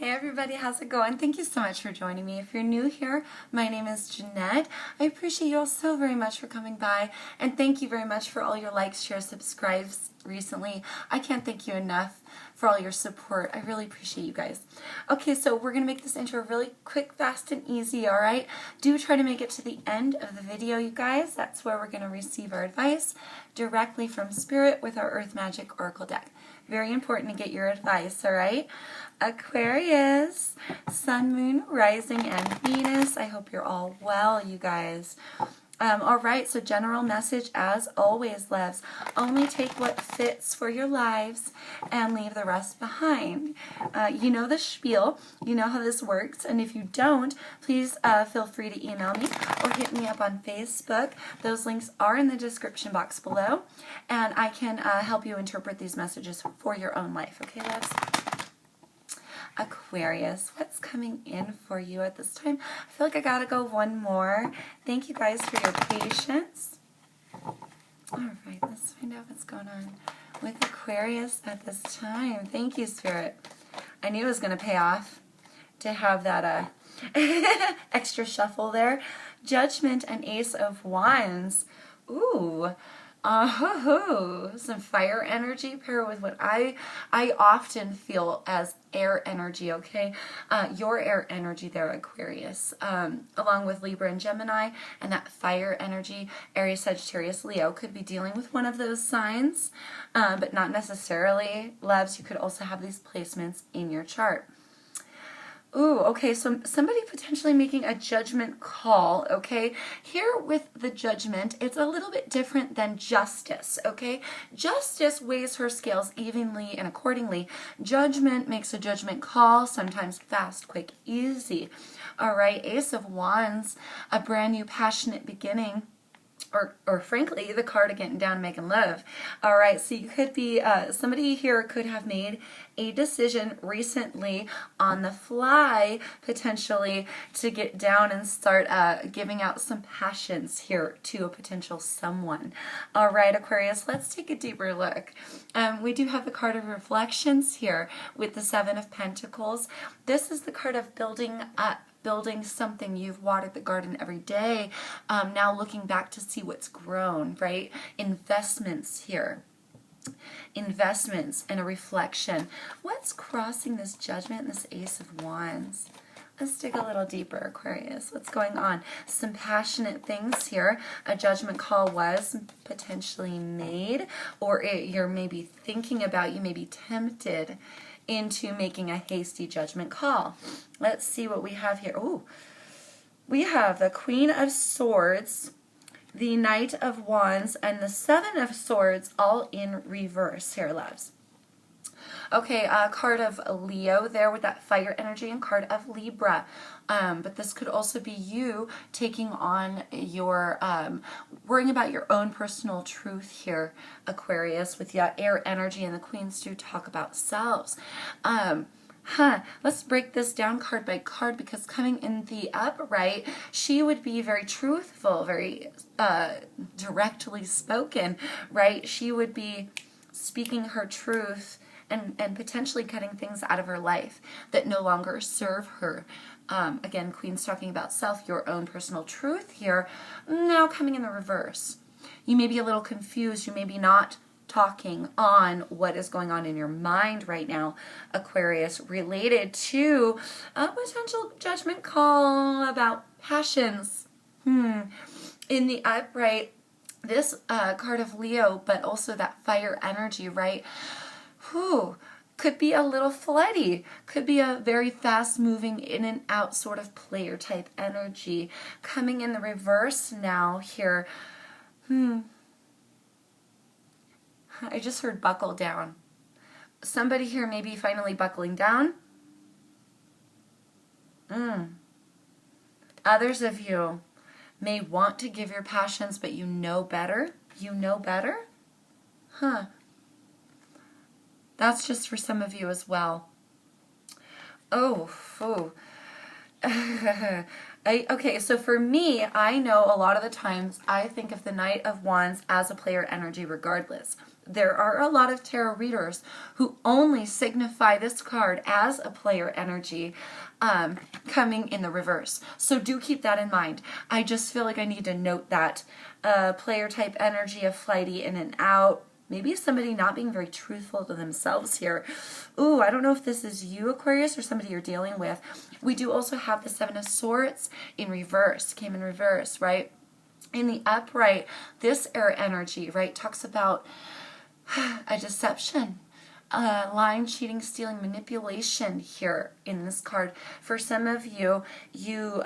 everybody, how's it going? Thank you so much for joining me. If you're new here, my name is Jeanette. I appreciate you all so very much for coming by, and thank you very much for all your likes, shares, subscribes recently. I can't thank you enough for all your support. I really appreciate you guys. Okay, so we're going to make this intro really quick, fast, and easy, alright? Do try to make it to the end of the video, you guys. That's where we're going to receive our advice directly from Spirit with our Earth Magic Oracle deck. Very important to get your advice, alright? Aquarius, Sun, Moon, Rising, and Venus. I hope you're all well, you guys. Alright, so general message as always, loves. Only take what fits for your lives and leave the rest behind. You know the spiel. You know how this works. And if you don't, please feel free to email me or hit me up on Facebook. Those links are in the description box below. And I can help you interpret these messages for your own life. Okay, loves? Aquarius, what's coming in for you at this time? I feel like I gotta go one more. Thank you guys for your patience. Alright, let's find out what's going on with Aquarius at this time. Thank you, Spirit. I knew it was going to pay off to have that extra shuffle there. Judgment and Ace of Wands. Ooh. Some fire energy paired with what I often feel as air energy, okay? Your air energy there, Aquarius, along with Libra and Gemini, and that fire energy, Aries, Sagittarius, Leo, could be dealing with one of those signs, but not necessarily. Loves, you could also have these placements in your chart. Ooh, okay, so somebody potentially making a judgment call, okay? Here with the judgment, it's a little bit different than justice, okay? Justice weighs her scales evenly and accordingly. Judgment makes a judgment call, sometimes fast, quick, easy. All right, Ace of Wands, a brand new passionate beginning. Or frankly, the card of getting down and making love. All right, so you could be, somebody here could have made a decision recently on the fly, potentially, to get down and start giving out some passions here to a potential someone. All right, Aquarius, let's take a deeper look. We do have the card of reflections here with the Seven of Pentacles. This is the card of building up. Building something. You've watered the garden every day. Now looking back to see what's grown, right? Investments here. Investments and a reflection. What's crossing this judgment and this Ace of Wands? Let's dig a little deeper, Aquarius. What's going on? Some passionate things here. A judgment call was potentially made, or you're maybe thinking about, you may be tempted into making a hasty judgment call. Let's see what we have here. Oh, we have the Queen of Swords, the Knight of Wands, and the Seven of Swords all in reverse here, loves. Okay, card of Leo there with that fire energy, and card of Libra. But this could also be you taking on your, worrying about your own personal truth here, Aquarius, with the air energy, and the queens do talk about selves. Let's break this down card by card, because coming in the upright, she would be very truthful, very directly spoken, right? She would be speaking her truth and potentially cutting things out of her life that no longer serve her. Again, Queen's talking about self, your own personal truth here. Now coming in the reverse. You may be a little confused. You may be not talking on what is going on in your mind right now, Aquarius, related to a potential judgment call about passions. In the upright, this card of Leo, but also that fire energy, right? Could be a little flighty, could be a very fast moving in and out sort of player type energy. Coming in the reverse now here, I just heard buckle down. Somebody here may be finally buckling down. Others of you may want to give your passions, but you know better. You know better? That's just for some of you as well. Okay, so for me, I know a lot of the times I think of the Knight of Wands as a player energy regardless. there are a lot of tarot readers who only signify this card as a player energy coming in the reverse. So do keep that in mind. I just feel like I need to note that player type energy of flighty in and out. Maybe somebody not being very truthful to themselves here. Ooh, I don't know if this is you, Aquarius, or somebody you're dealing with. We do also have the Seven of Swords in reverse, came in reverse, right? In the upright, this air energy, right, talks about a deception, lying, cheating, stealing, manipulation here in this card. For some of you, you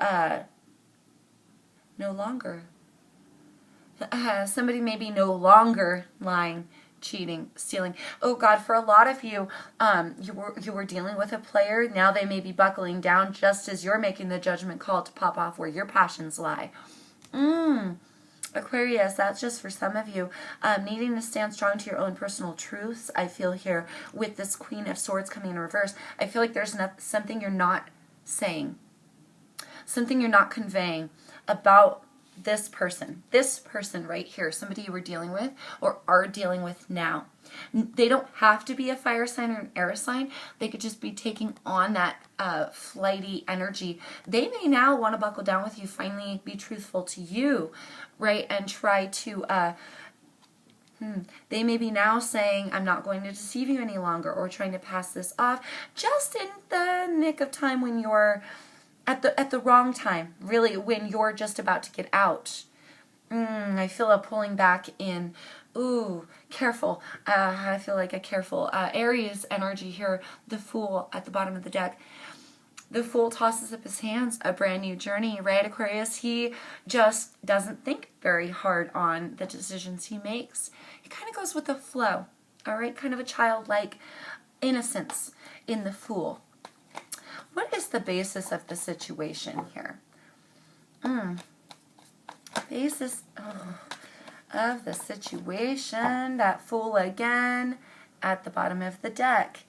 no longer. Somebody may be no longer lying, cheating, stealing. Oh God, for a lot of you, you were dealing with a player. Now they may be buckling down just as you're making the judgment call to pop off where your passions lie. Aquarius, that's just for some of you. Needing to stand strong to your own personal truths, I feel here with this Queen of Swords coming in reverse. I feel like there's something you're not saying, something you're not conveying about this person right here, somebody you were dealing with or are dealing with now. They don't have to be a fire sign or an air sign. They could just be taking on that flighty energy. They may now want to buckle down with you, finally be truthful to you, right? And try to, they may be now saying, I'm not going to deceive you any longer, or trying to pass this off just in the nick of time when you're at the wrong time, really, when you're just about to get out. I feel a pulling back in. Ooh, careful. I feel like a careful Aries energy here. The Fool at the bottom of the deck. The Fool tosses up his hands. A brand new journey, right, Aquarius? He just doesn't think very hard on the decisions he makes. He kind of goes with the flow, all right? Kind of a childlike innocence in the Fool. What is the basis of the situation here? Basis of the situation. That Fool again at the bottom of the deck.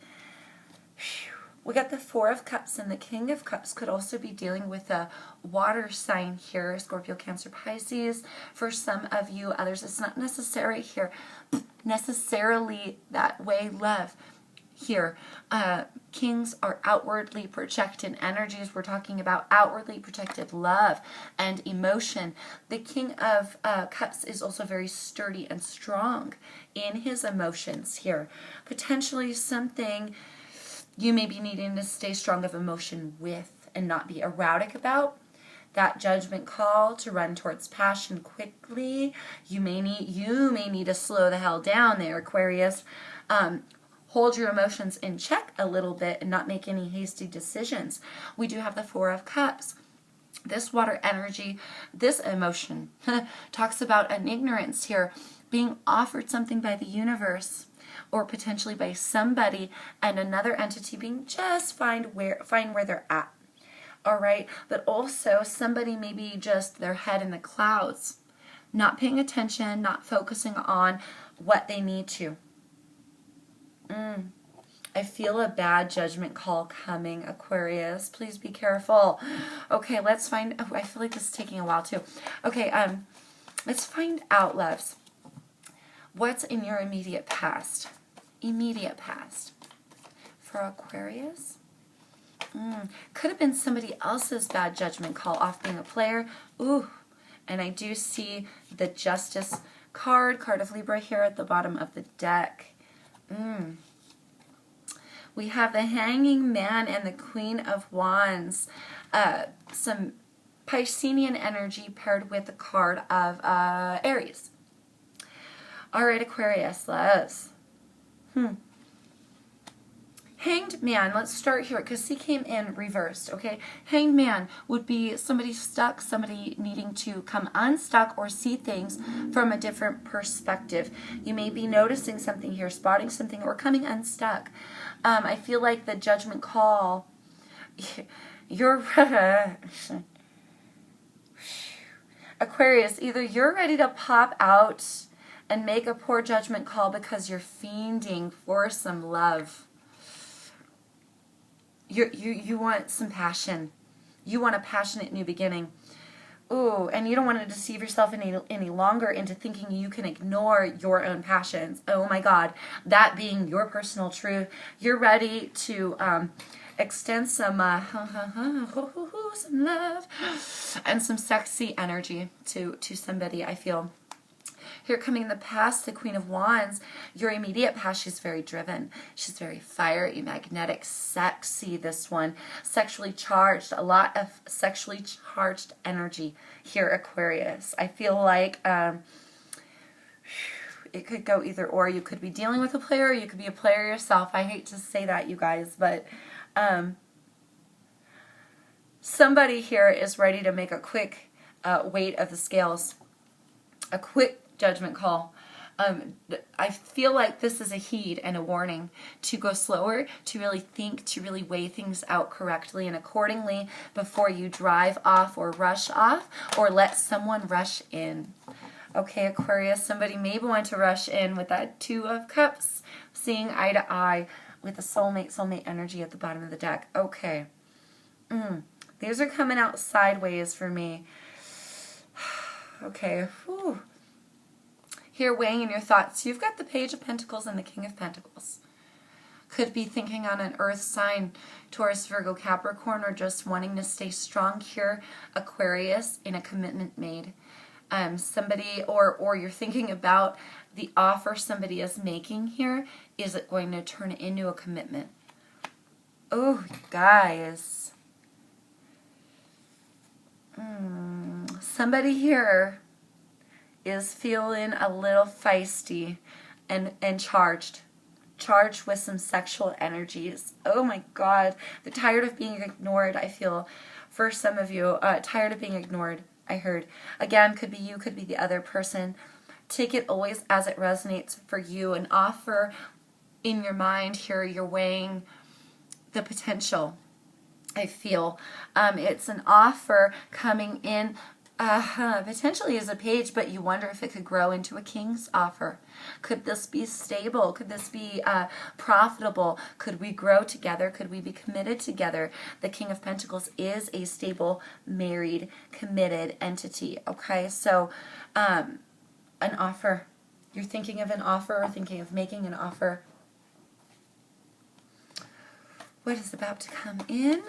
We got the Four of Cups, and the King of Cups could also be dealing with a water sign here. Scorpio, Cancer, Pisces. For some of you, others, it's not necessarily that way, love. Here, kings are outwardly projected energies. We're talking about outwardly projected love and emotion. The King of Cups is also very sturdy and strong in his emotions here. Potentially something you may be needing to stay strong of emotion with and not be erratic about. That judgment call to run towards passion quickly. You may need to slow the hell down there, Aquarius. Hold your emotions in check a little bit and not make any hasty decisions. We do have the Four of Cups. This water energy, this emotion, talks about an ignorance here, being offered something by the universe or potentially by somebody, and another entity being just find where they're at. All right, but also somebody maybe just their head in the clouds, not paying attention, not focusing on what they need to. I feel a bad judgment call coming, Aquarius. Please be careful. Okay, let's find... Oh, I feel like this is taking a while, too. Okay, let's find out, loves. What's in your immediate past? Immediate past. For Aquarius? Could have been somebody else's bad judgment call off being a player. Ooh, and I do see the Justice card of Libra here at the bottom of the deck. We have the Hanging Man and the Queen of Wands. Some Piscean energy paired with the card of Aries. All right, Aquarius, loves. Hanged Man, let's start here because he came in reversed, okay? Hanged Man would be somebody stuck, somebody needing to come unstuck or see things from a different perspective. You may be noticing something here, spotting something, or coming unstuck. I feel like the judgment call, you're... Aquarius, either you're ready to pop out and make a poor judgment call because you're fiending for some love. You want some passion. You want a passionate new beginning. Ooh, and you don't want to deceive yourself any longer into thinking you can ignore your own passions. Oh my God, that being your personal truth. You're ready to extend some some love and some sexy energy to somebody, I feel. Here coming in the past, the Queen of Wands, your immediate past, she's very driven. She's very fiery, magnetic, sexy, this one. Sexually charged, a lot of sexually charged energy here, Aquarius. I feel like it could go either or. You could be dealing with a player, or you could be a player yourself. I hate to say that, you guys, but somebody here is ready to make a quick weight of the scales, a quick judgment call. I feel like this is a heed and a warning to go slower, to really think, to really weigh things out correctly and accordingly before you drive off or rush off or let someone rush in. Okay, Aquarius, somebody may want to rush in with that Two of Cups, seeing eye to eye with the soulmate energy at the bottom of the deck. Okay. These are coming out sideways for me. Okay. Whew. Here, weighing in your thoughts, you've got the Page of Pentacles and the King of Pentacles. Could be thinking on an earth sign, Taurus, Virgo, Capricorn, or just wanting to stay strong here, Aquarius, in a commitment made. Somebody, or you're thinking about the offer somebody is making here. Is it going to turn into a commitment? Oh, guys. Somebody here is feeling a little feisty and charged with some sexual energies. Oh my God. They're tired of being ignored, I feel, for some of you. Tired of being ignored, I heard. Again, could be you, could be the other person. Take it always as it resonates for you. An offer in your mind here, you're weighing the potential, I feel. It's an offer coming in potentially as a page, but you wonder if it could grow into a king's offer. Could this be stable? Could this be profitable? Could we grow together? Could we be committed together? The King of Pentacles is a stable, married, committed entity. Okay, so an offer. You're thinking of an offer or thinking of making an offer. What is about to come in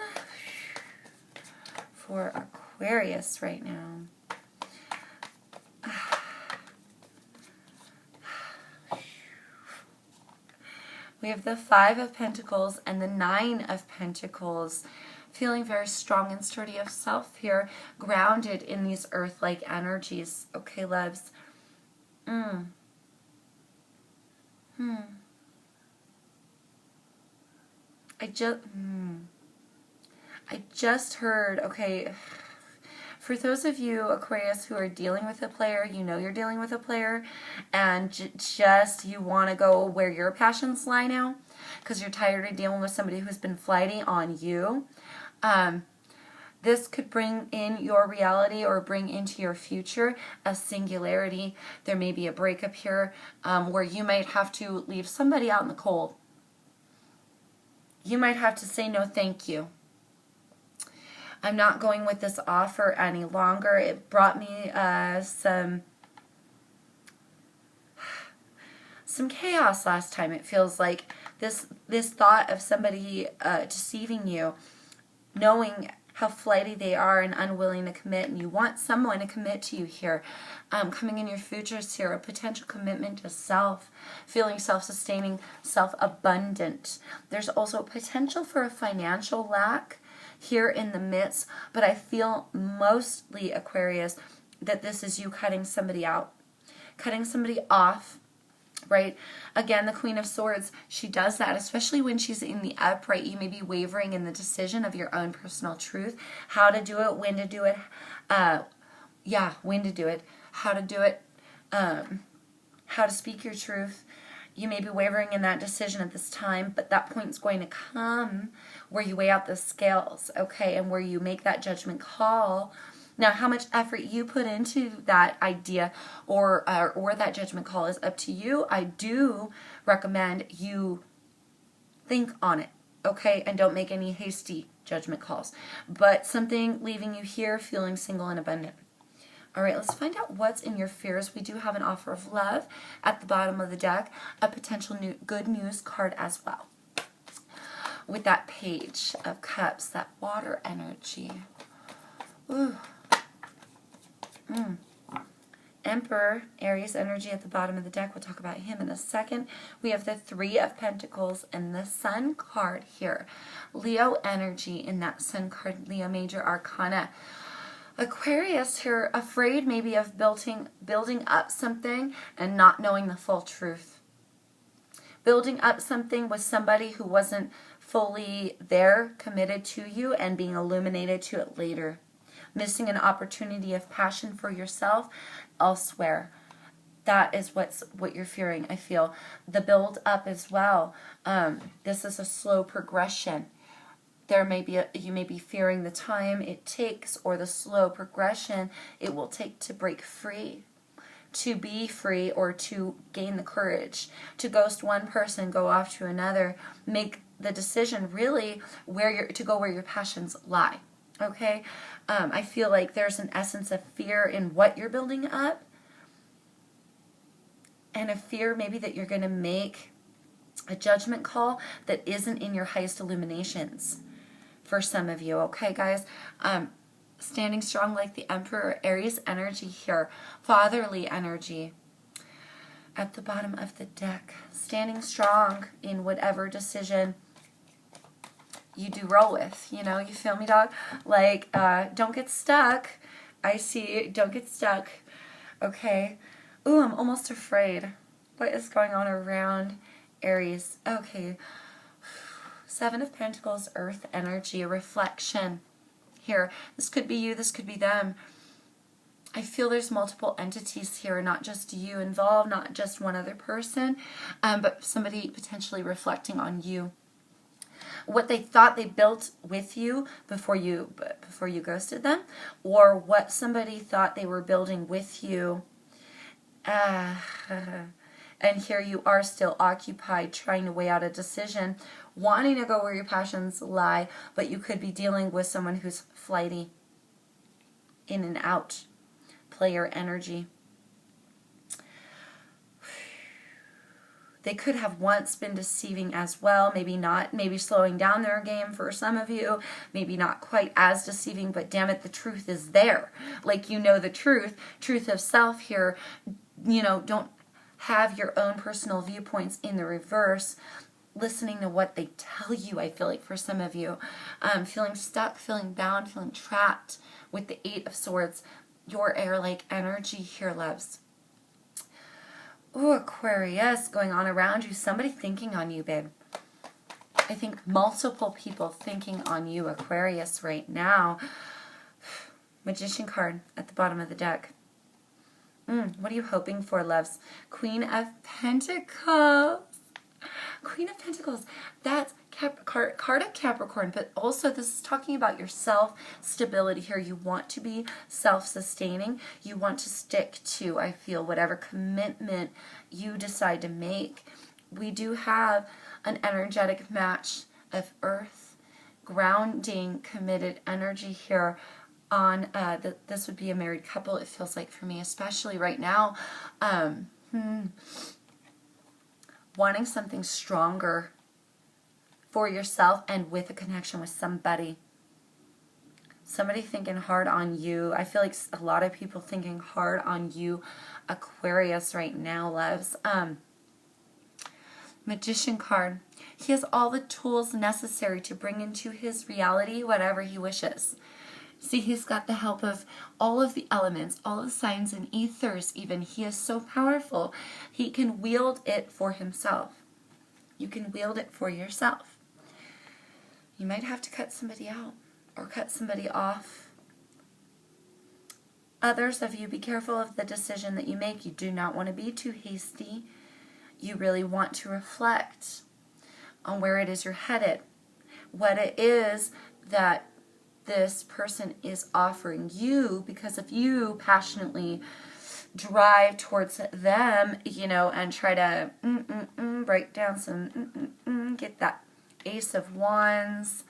for Aquarius right now? We have the Five of Pentacles and the Nine of Pentacles. Feeling very strong and sturdy of self here, grounded in these earth-like energies. Okay, loves. I just heard, okay, for those of you, Aquarius, who are dealing with a player, you know you're dealing with a player, and just you want to go where your passions lie now, because you're tired of dealing with somebody who's been flighty on you. This could bring in your reality or bring into your future a singularity. There may be a breakup here where you might have to leave somebody out in the cold. You might have to say no thank you. I'm not going with this offer any longer. It brought me some chaos last time. It feels like this thought of somebody deceiving you, knowing how flighty they are and unwilling to commit, and you want someone to commit to you here. Coming in your futures here, a potential commitment to self, feeling self-sustaining, self-abundant. There's also potential for a financial lack here in the midst, but I feel mostly, Aquarius, that this is you cutting somebody out, cutting somebody off, right? Again, the Queen of Swords, she does that, especially when she's in the upright. You may be wavering in the decision of your own personal truth, how to do it, when to do it, when to do it, how to do it, how to speak your truth. You may be wavering in that decision at this time, but that point's going to come where you weigh out the scales, okay, and where you make that judgment call. Now, how much effort you put into that idea or that judgment call is up to you. I do recommend you think on it, okay, and don't make any hasty judgment calls. But something leaving you here feeling single and abundant. All right, let's find out what's in your fears. We do have an offer of love at the bottom of the deck, a potential good news card as well. With that Page of Cups, that water energy. Ooh. Emperor, Aries energy at the bottom of the deck. We'll talk about him in a second. We have the Three of Pentacles and the Sun card here. Leo energy in that Sun card, Leo Major Arcana. Aquarius here, afraid maybe of building up something and not knowing the full truth. Building up something with somebody who wasn't fully there, committed to you, and being illuminated to it later. Missing an opportunity of passion for yourself elsewhere. That is what you're fearing, I feel. The build up as well. This is a slow progression. There may be you may be fearing the time it takes or the slow progression it will take to break free, to be free, or to gain the courage to ghost one person, go off to another, make the decision really to go where your passions lie. Okay, I feel like there's an essence of fear in what you're building up, and a fear maybe that you're going to make a judgment call that isn't in your highest illuminations. For some of you, okay, guys? Standing strong like the Emperor, Aries energy here, fatherly energy at the bottom of the deck. Standing strong in whatever decision you do roll with. You know, you feel me, dog? Like, don't get stuck. I see, don't get stuck. Okay. Ooh, I'm almost afraid. What is going on around Aries? Okay. Seven of Pentacles, Earth energy, a reflection here. This could be you, this could be them. I feel there's multiple entities here, not just you involved, not just one other person, but somebody potentially reflecting on you. What they thought they built with you before you ghosted them, or what somebody thought they were building with you. And here you are still occupied, trying to weigh out a decision, wanting to go where your passions lie, but you could be dealing with someone who's flighty, in and out, player energy. They could have once been deceiving as well, maybe not, maybe slowing down their game for some of you, maybe not quite as deceiving, but damn it, the truth is there. Like, you know the truth of self here. You know, don't have your own personal viewpoints in the reverse, listening to what they tell you. I feel like for some of you, feeling stuck, feeling bound, feeling trapped with the Eight of Swords, your air-like energy here, loves. Ooh, Aquarius, going on around you, somebody thinking on you, babe. I think multiple people thinking on you, Aquarius, right now. Magician card at the bottom of the deck. What are you hoping for, loves? Queen of Pentacles. Queen of Pentacles. That's card of Capricorn, but also this is talking about your self-stability here. You want to be self-sustaining. You want to stick to, I feel, whatever commitment you decide to make. We do have an energetic match of earth, grounding, committed energy here. On this would be a married couple, it feels like for me, especially right now. Wanting something stronger for yourself and with a connection with somebody. Somebody thinking hard on you. I feel like a lot of people thinking hard on you, Aquarius, right now, loves. Magician card. He has all the tools necessary to bring into his reality whatever he wishes. See, he's got the help of all of the elements, all the signs and ethers even. He is so powerful. He can wield it for himself. You can wield it for yourself. You might have to cut somebody out or cut somebody off. Others of you, be careful of the decision that you make. You do not want to be too hasty. You really want to reflect on where it is you're headed, what it is that this person is offering you, because if you passionately drive towards them, you know, and try to break down some, get that Ace of Wands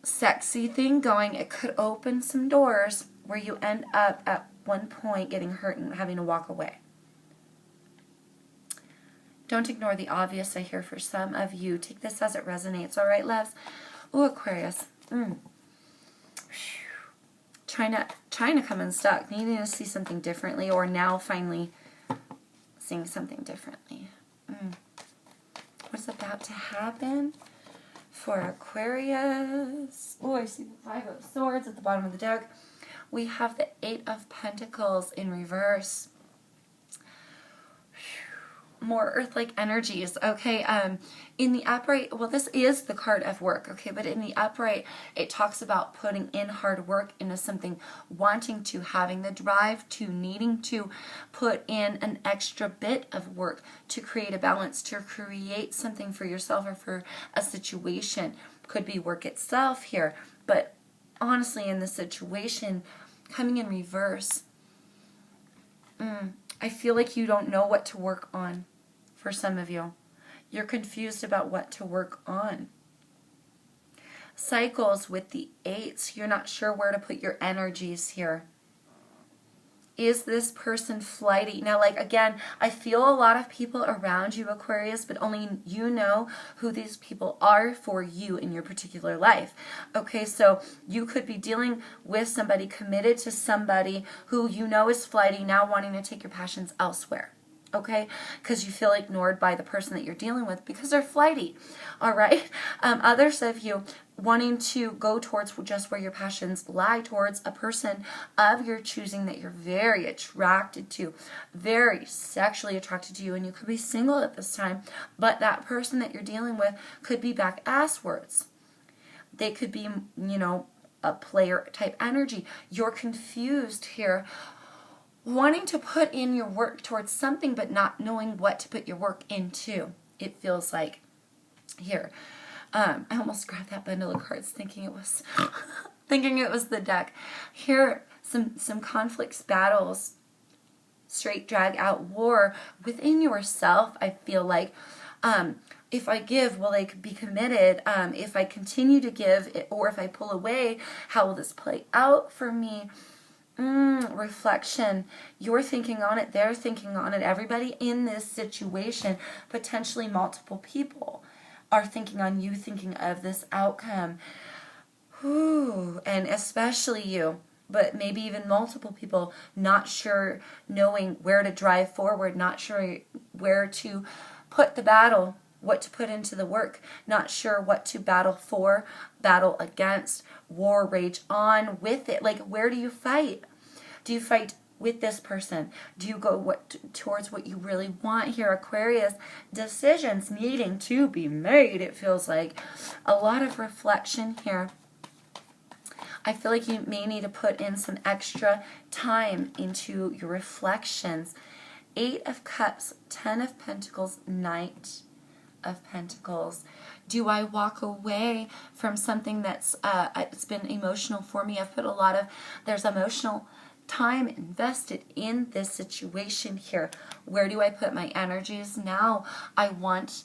sexy thing going, it could open some doors. where you end up at one point getting hurt and having to walk away. Don't ignore the obvious, I hear, for some of you. Take this as it resonates. All right, loves? Ooh, Aquarius. Trying to come unstuck, needing to see something differently, or now finally seeing something differently. What's about to happen for Aquarius? Oh, I see the Five of Swords at the bottom of the deck. We have the Eight of Pentacles in reverse. More earth-like energies, okay? In the upright, well, this is the card of work, okay? But in the upright, it talks about putting in hard work into something, wanting to, having the drive to, needing to put in an extra bit of work to create a balance, to create something for yourself or for a situation. Could be work itself here, but honestly, in this situation, coming in reverse, I feel like you don't know what to work on for some of you. You're confused about what to work on. Cycles with the eights. You're not sure where to put your energies here. Is this person flighty? Now, like, again, I feel a lot of people around you, Aquarius, but only you know who these people are for you in your particular life. Okay, so you could be dealing with somebody, committed to somebody who you know is flighty, now wanting to take your passions elsewhere. Okay, because you feel ignored by the person that you're dealing with because they're flighty. All right, others of you wanting to go towards just where your passions lie, towards a person of your choosing that you're very attracted to, very sexually attracted to you, and you could be single at this time, but that person that you're dealing with could be back asswards. They could be, you know, a player type energy. You're confused here, wanting to put in your work towards something but not knowing what to put your work into. It feels like here. I almost grabbed that bundle of cards thinking it was the deck. Here, some conflicts, battles, straight drag out war within yourself. I feel like if I give, will I be committed? If I continue to give, or if I pull away, how will this play out for me? Reflection. You're thinking on it. They're thinking on it. Everybody in this situation, potentially multiple people, are thinking on you, thinking of this outcome. And especially you, but maybe even multiple people, not sure, knowing where to drive forward, not sure where to put the battle, what to put into the work, not sure what to battle for, battle against, war rage on with it. Like, where do you fight? Do you fight with this person? Do you go towards what you really want here, Aquarius? Decisions needing to be made. It feels like a lot of reflection here. I feel like you may need to put in some extra time into your reflections. Eight of Cups, 10 of Pentacles, Knight of Pentacles. Do I walk away from something that's it's been emotional for me? I've put there's emotional time invested in this situation here. Where do I put my energies now? I want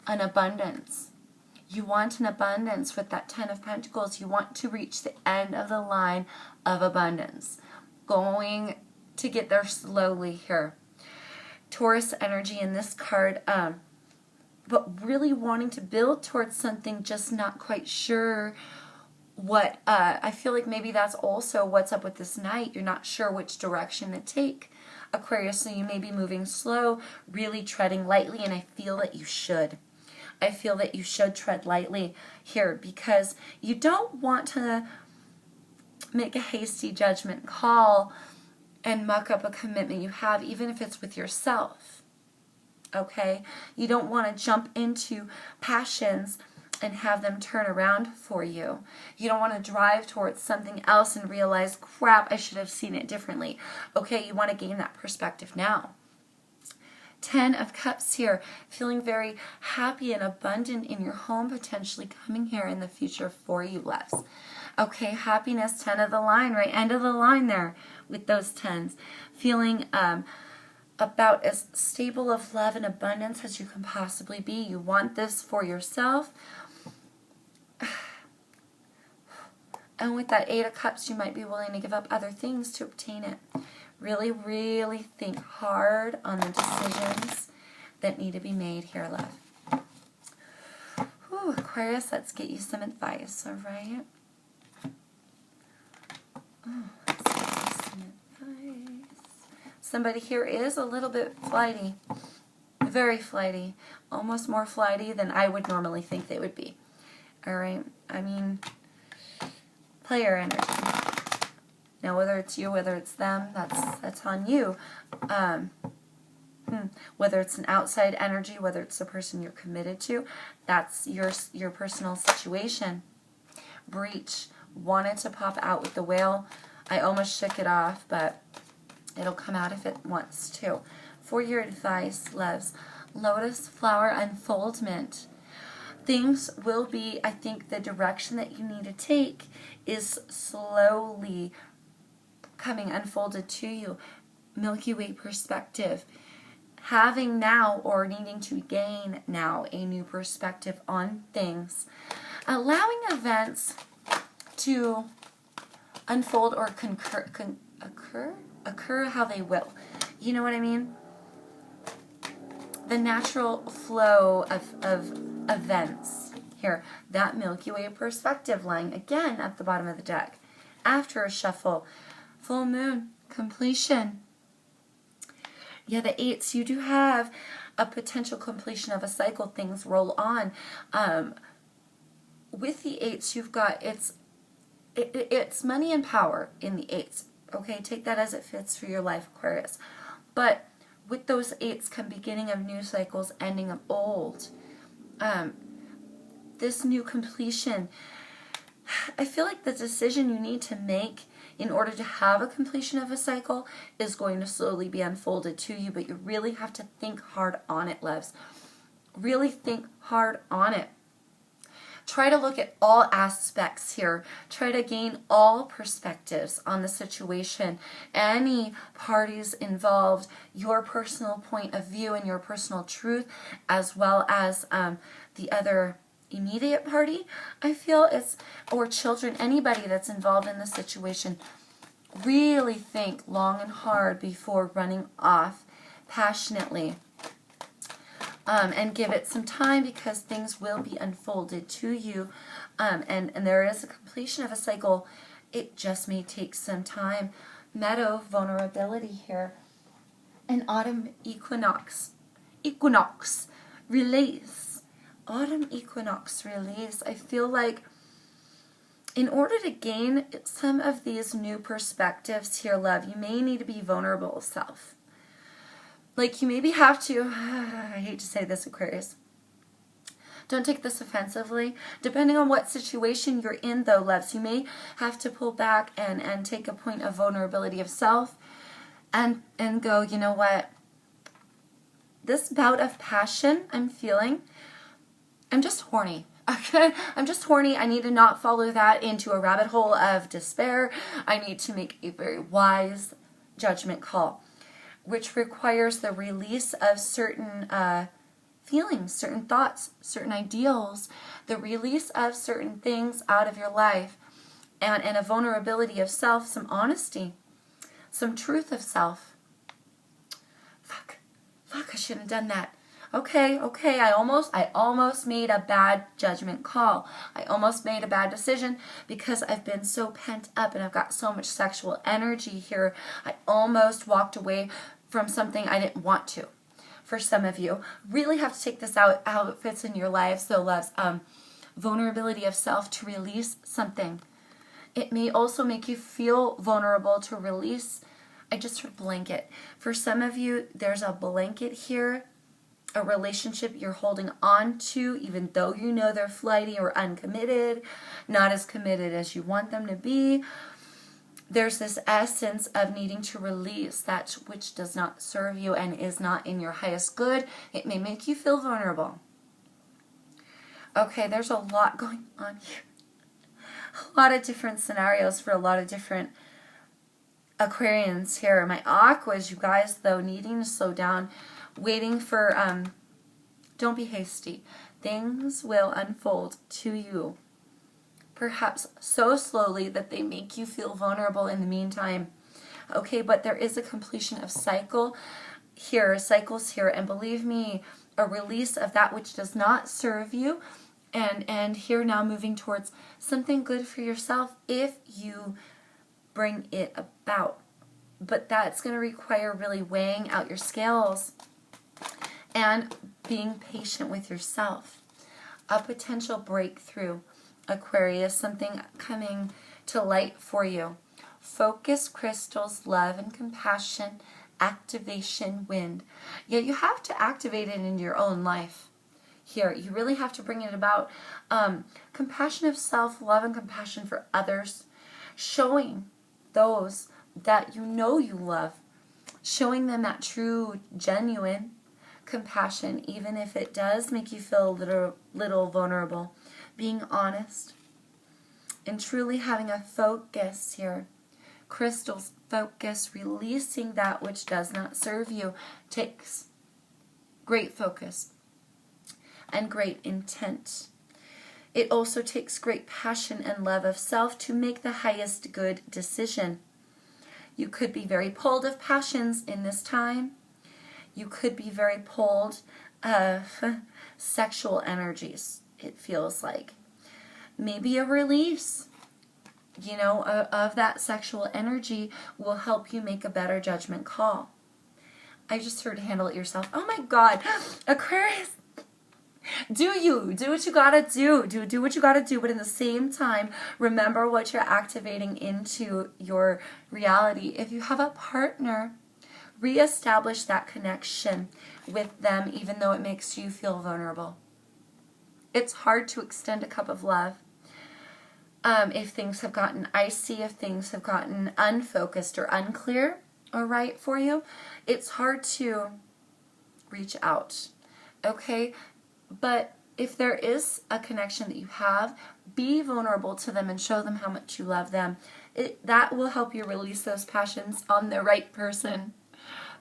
an abundance. You want an abundance with that 10 of Pentacles. You want to reach the end of the line of abundance. Going to get there slowly here. Taurus energy in this card, but really wanting to build towards something, just not quite sure what, I feel like maybe that's also what's up with this Knight. You're not sure which direction to take, Aquarius, so you may be moving slow, really treading lightly, and I feel that you should. I feel that you should tread lightly here because you don't want to make a hasty judgment call and muck up a commitment you have, even if it's with yourself. Okay? You don't want to jump into passions and have them turn around for you. You don't want to drive towards something else and realize, crap, I should have seen it differently. Okay, you want to gain that perspective now. 10 of Cups here, feeling very happy and abundant in your home, potentially coming here in the future for you, loves. Okay, happiness, 10 of the line, right? End of the line there with those 10s. Feeling about as stable of love and abundance as you can possibly be. You want this for yourself. And with that Eight of Cups, you might be willing to give up other things to obtain it. Really, really think hard on the decisions that need to be made here, love. Whew, Aquarius, let's get you some advice, all right? Oh, let's get you some advice. Somebody here is a little bit flighty. Very flighty. Almost more flighty than I would normally think they would be. All right? I mean, player energy. Now, whether it's you, whether it's them, that's on you. Whether it's an outside energy, whether it's the person you're committed to, that's your personal situation. Breach. Wanted to pop out with the whale. I almost shook it off, but it'll come out if it wants to. For your advice, loves, lotus flower unfoldment. Things will be, I think the direction that you need to take is slowly coming unfolded to you. Milky Way perspective. Having now or needing to gain now a new perspective on things. Allowing events to unfold or occur how they will. You know what I mean? The natural flow of events here. That Milky Way perspective lying again at the bottom of the deck. After a shuffle, full moon, completion. Yeah, the eights, you do have a potential completion of a cycle. Things roll on. With the eights, you've got, it's money and power in the eights. Okay, take that as it fits for your life, Aquarius. But with those eights come beginning of new cycles, ending of old. This new completion, I feel like the decision you need to make in order to have a completion of a cycle is going to slowly be unfolded to you, but you really have to think hard on it, loves. Really think hard on it. Try to look at all aspects here. Try to gain all perspectives on the situation. Any parties involved, your personal point of view and your personal truth, as well as the other immediate party, I feel it's, or children, anybody that's involved in the situation. Really think long and hard before running off passionately. And give it some time because things will be unfolded to you. And there is a completion of a cycle. It just may take some time. Meadow, vulnerability here. An autumn equinox. Equinox, release. Autumn equinox, release. I feel like in order to gain some of these new perspectives here, love, you may need to be vulnerable self. Like you maybe have to, I hate to say this, Aquarius, don't take this offensively. Depending on what situation you're in, though, loves, you may have to pull back and take a point of vulnerability of self and go, you know what, this bout of passion I'm feeling, I'm just horny. Okay? I'm just horny. I need to not follow that into a rabbit hole of despair. I need to make a very wise judgment call, which requires the release of certain feelings, certain thoughts, certain ideals, the release of certain things out of your life, and a vulnerability of self, some honesty, some truth of self. Fuck, I shouldn't have done that. Okay, I almost made a bad judgment call. I almost made a bad decision because I've been so pent up and I've got so much sexual energy here. I almost walked away from something I didn't want to. For some of you, really have to take this out how it fits in your life. So, loves, vulnerability of self to release something. It may also make you feel vulnerable to release. I just heard blanket. For some of you, there's a blanket here, a relationship you're holding on to, even though you know they're flighty or uncommitted, not as committed as you want them to be. There's this essence of needing to release that which does not serve you and is not in your highest good. It may make you feel vulnerable. Okay, there's a lot going on here. A lot of different scenarios for a lot of different Aquarians here. My Aquas, you guys, though, needing to slow down, waiting for, don't be hasty. Things will unfold to you perhaps so slowly that they make you feel vulnerable in the meantime. Okay, but there is a completion of cycles here, and believe me, a release of that which does not serve you, and here now moving towards something good for yourself if you bring it about. But that's going to require really weighing out your scales and being patient with yourself. A potential breakthrough, Aquarius, something coming to light for you. Focus, crystals, love and compassion, activation, wind. Yeah, you have to activate it in your own life. Here, you really have to bring it about. Compassion of self, love and compassion for others. Showing those that you know you love. Showing them that true, genuine compassion, even if it does make you feel a little vulnerable. Being honest and truly having a focus here. Crystals, focus, releasing that which does not serve you takes great focus and great intent. It also takes great passion and love of self to make the highest good decision. You could be very pulled of passions in this time. You could be very pulled of sexual energies, it feels like. Maybe a release, of that sexual energy will help you make a better judgment call. I just heard handle it yourself. Oh my God, Aquarius, do what you gotta do what you gotta do, but in the same time, remember what you're activating into your reality. If you have a partner, reestablish that connection with them, even though it makes you feel vulnerable. It's hard to extend a cup of love if things have gotten icy, if things have gotten unfocused or unclear or right for you. It's hard to reach out, okay? But if there is a connection that you have, be vulnerable to them and show them how much you love them. That will help you release those passions on the right person.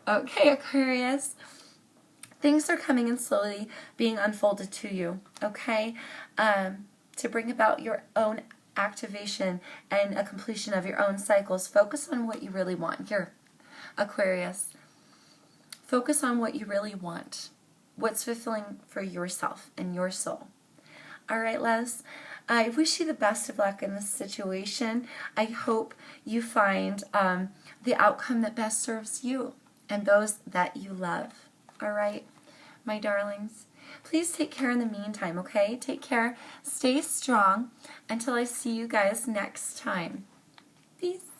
Okay, Aquarius. Things are coming in slowly being unfolded to you, okay? To bring about your own activation and a completion of your own cycles. Focus on what you really want. Here, Aquarius. Focus on what you really want. What's fulfilling for yourself and your soul. All right, Les. I wish you the best of luck in this situation. I hope you find the outcome that best serves you and those that you love. All right, my darlings. Please take care in the meantime, okay? Take care. Stay strong until I see you guys next time. Peace.